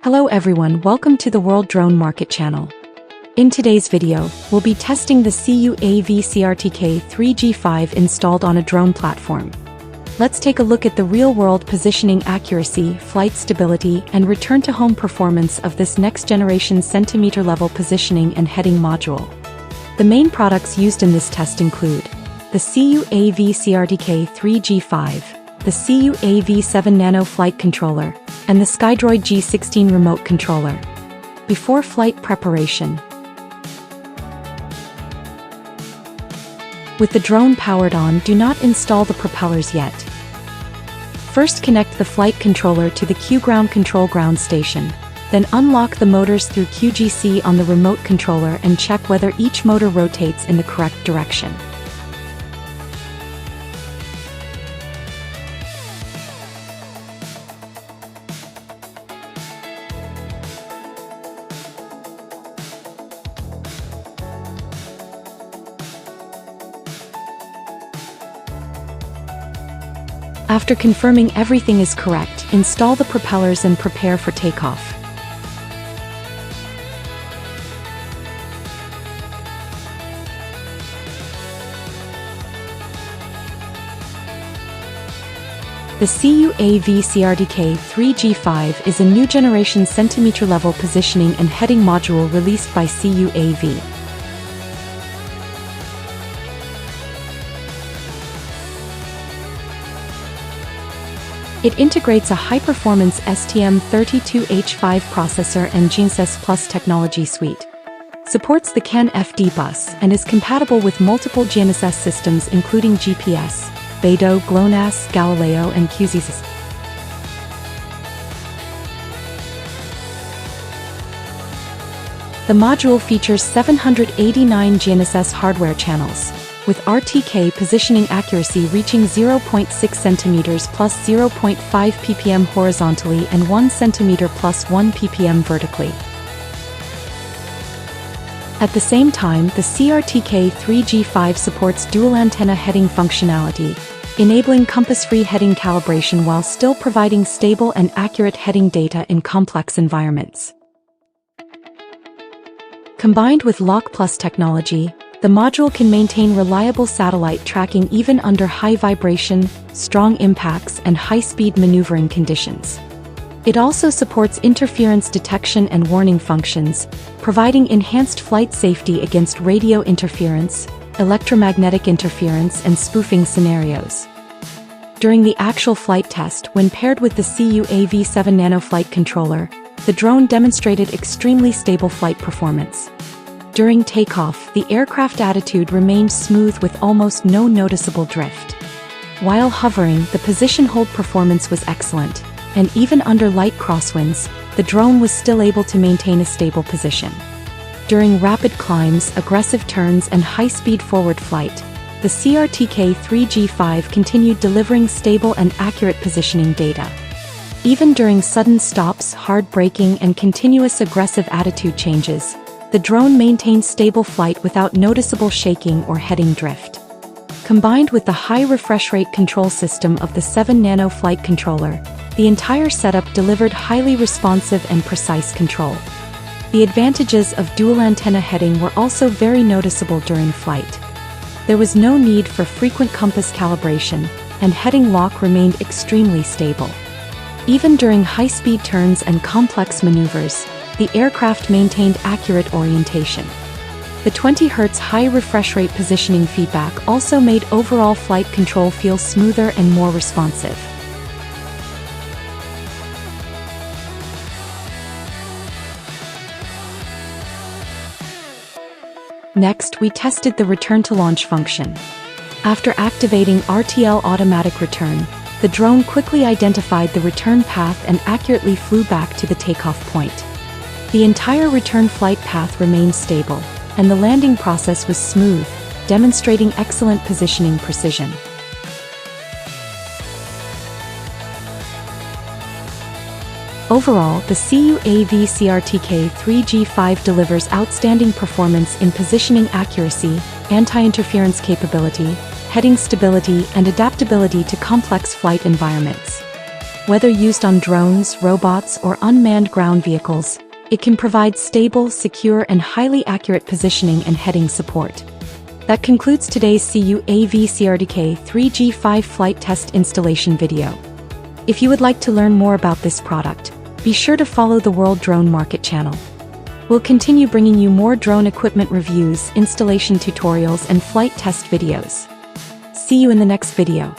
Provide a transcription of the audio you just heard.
Hello everyone, welcome to the World Drone Market channel. In today's video, we'll be testing the CUAV C-RTK 3G5 installed on a drone platform. Let's take a look at the real-world positioning accuracy, flight stability, and return-to-home performance of this next-generation centimeter-level positioning and heading module. The main products used in this test include the CUAV C-RTK 3G5, the CUAV 7 Nano flight controller, and the Skydroid G16 remote controller. Before flight preparation. With the drone powered on, do not install the propellers yet. First connect the flight controller to the CUAV control ground station, then unlock the motors through QGC on the remote controller and check whether each motor rotates in the correct direction. After confirming everything is correct, install the propellers and prepare for takeoff. The CUAV C-RTK 3G5 is a new generation centimeter-level positioning and heading module released by CUAV. It integrates a high-performance STM32H5 processor and G6 Plus technology suite. Supports the CAN FD bus and is compatible with multiple GNSS systems including GPS, Beidou, GLONASS, Galileo, and QZS. The module features 789 GNSS hardware channels, with RTK positioning accuracy reaching 0.6 cm plus 0.5 ppm horizontally and 1 cm plus 1 ppm vertically. At the same time, the CRTK 3G5 supports dual antenna heading functionality, enabling compass-free heading calibration while still providing stable and accurate heading data in complex environments. Combined with Lock Plus technology, the module can maintain reliable satellite tracking even under high vibration, strong impacts, and high-speed maneuvering conditions. It also supports interference detection and warning functions, providing enhanced flight safety against radio interference, electromagnetic interference, and spoofing scenarios. During the actual flight test, when paired with the CUAV 7 Nano flight controller, the drone demonstrated extremely stable flight performance. During takeoff, the aircraft attitude remained smooth with almost no noticeable drift. While hovering, the position hold performance was excellent, and even under light crosswinds, the drone was still able to maintain a stable position. During rapid climbs, aggressive turns, and high-speed forward flight, the CRTK 3G5 continued delivering stable and accurate positioning data. Even during sudden stops, hard braking, and continuous aggressive attitude changes, the drone maintained stable flight without noticeable shaking or heading drift. Combined with the high refresh rate control system of the 7 Nano flight controller, the entire setup delivered highly responsive and precise control. The advantages of dual antenna heading were also very noticeable during flight. There was no need for frequent compass calibration, and heading lock remained extremely stable. Even during high-speed turns and complex maneuvers, the aircraft maintained accurate orientation. The 20 Hz high refresh rate positioning feedback also made overall flight control feel smoother and more responsive. Next, we tested the return to launch function. After activating RTL automatic return, the drone quickly identified the return path and accurately flew back to the takeoff point. The entire return flight path remained stable, and the landing process was smooth, demonstrating excellent positioning precision. Overall, the CUAV C-RTK 3G5 delivers outstanding performance in positioning accuracy, anti-interference capability, heading stability, and adaptability to complex flight environments. Whether used on drones, robots, or unmanned ground vehicles, it can provide stable, secure, and highly accurate positioning and heading support. That concludes today's CUAV C-RTK 3G5 flight test installation video. If you would like to learn more about this product, be sure to follow the World Drone Market channel. We'll continue bringing you more drone equipment reviews, installation tutorials, and flight test videos. See you in the next video.